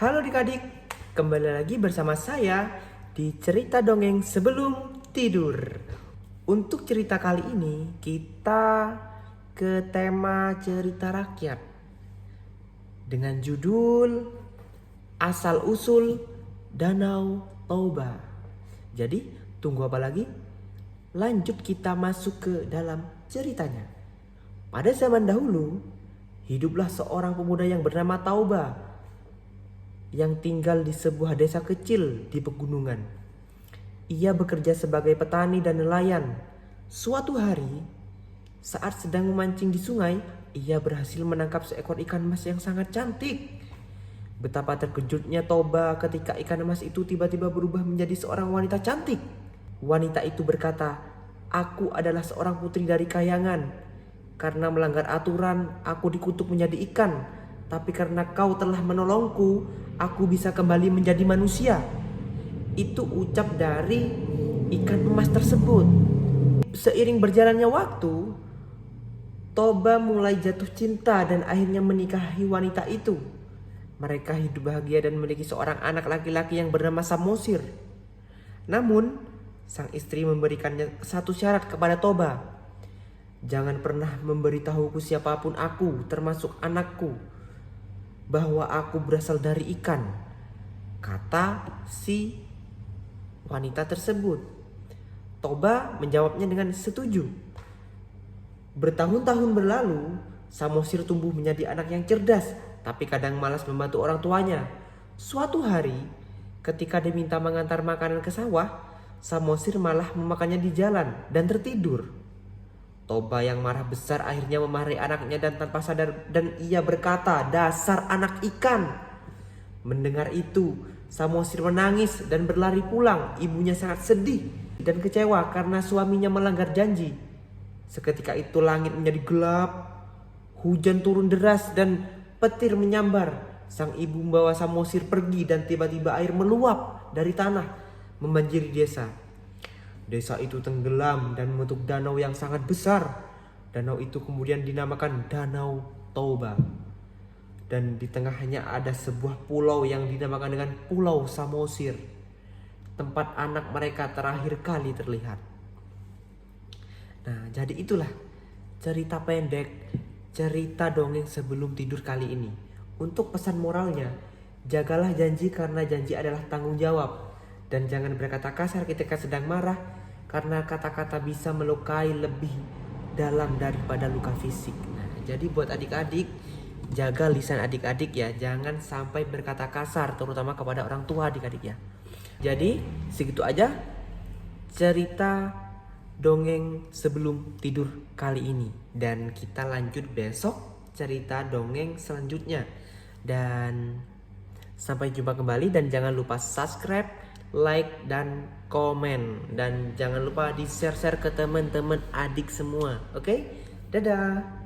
Halo adik-adik, kembali lagi bersama saya di cerita dongeng sebelum tidur. Untuk cerita kali ini kita ke tema cerita rakyat dengan judul Asal-usul Danau Toba. Jadi tunggu apa lagi? Lanjut kita masuk ke dalam ceritanya. Pada zaman dahulu, hiduplah seorang pemuda yang bernama Tauba yang tinggal di sebuah desa kecil di pegunungan. Ia bekerja sebagai petani dan nelayan. Suatu hari, saat sedang memancing di sungai, ia berhasil menangkap seekor ikan emas yang sangat cantik. Betapa terkejutnya Toba ketika ikan emas itu tiba-tiba berubah menjadi seorang wanita cantik. Wanita itu berkata, "Aku adalah seorang putri dari Kayangan. Karena melanggar aturan, aku dikutuk menjadi ikan. Tapi karena kau telah menolongku, aku bisa kembali menjadi manusia." Itu ucap dari ikan emas tersebut. Seiring berjalannya waktu, Toba mulai jatuh cinta dan akhirnya menikahi wanita itu. Mereka hidup bahagia dan memiliki seorang anak laki-laki yang bernama Samosir. Namun, sang istri memberikannya satu syarat kepada Toba. "Jangan pernah memberitahuku siapapun aku, termasuk anakku, bahwa aku berasal dari ikan," kata si wanita tersebut. Toba menjawabnya dengan setuju. Bertahun-tahun berlalu, Samosir tumbuh menjadi anak yang cerdas, tapi kadang malas membantu orang tuanya. Suatu hari, ketika diminta mengantar makanan ke sawah, Samosir malah memakannya di jalan dan tertidur. Toba yang marah besar akhirnya memarahi anaknya dan tanpa sadar, dan ia berkata, "Dasar anak ikan." Mendengar itu, Samosir menangis dan berlari pulang. Ibunya sangat sedih dan kecewa karena suaminya melanggar janji. Seketika itu langit menjadi gelap, hujan turun deras dan petir menyambar. Sang ibu membawa Samosir pergi dan tiba-tiba air meluap dari tanah membanjiri desa. Desa itu tenggelam dan membentuk danau yang sangat besar. Danau itu kemudian dinamakan Danau Toba. Dan di tengahnya ada sebuah pulau yang dinamakan dengan Pulau Samosir, tempat anak mereka terakhir kali terlihat. Nah, jadi itulah cerita pendek, cerita dongeng sebelum tidur kali ini. Untuk pesan moralnya, jagalah janji karena janji adalah tanggung jawab. Dan jangan berkata kasar ketika sedang marah, karena kata-kata bisa melukai lebih dalam daripada luka fisik. Nah, jadi buat adik-adik, jaga lisan adik-adik ya. Jangan sampai berkata kasar, terutama kepada orang tua adik-adik ya. Jadi segitu aja cerita dongeng sebelum tidur kali ini. Dan kita lanjut besok cerita dongeng selanjutnya. Dan sampai jumpa kembali, dan jangan lupa subscribe, like, dan komen. Dan jangan lupa di share-share ke teman-teman adik semua. Oke? Dadah.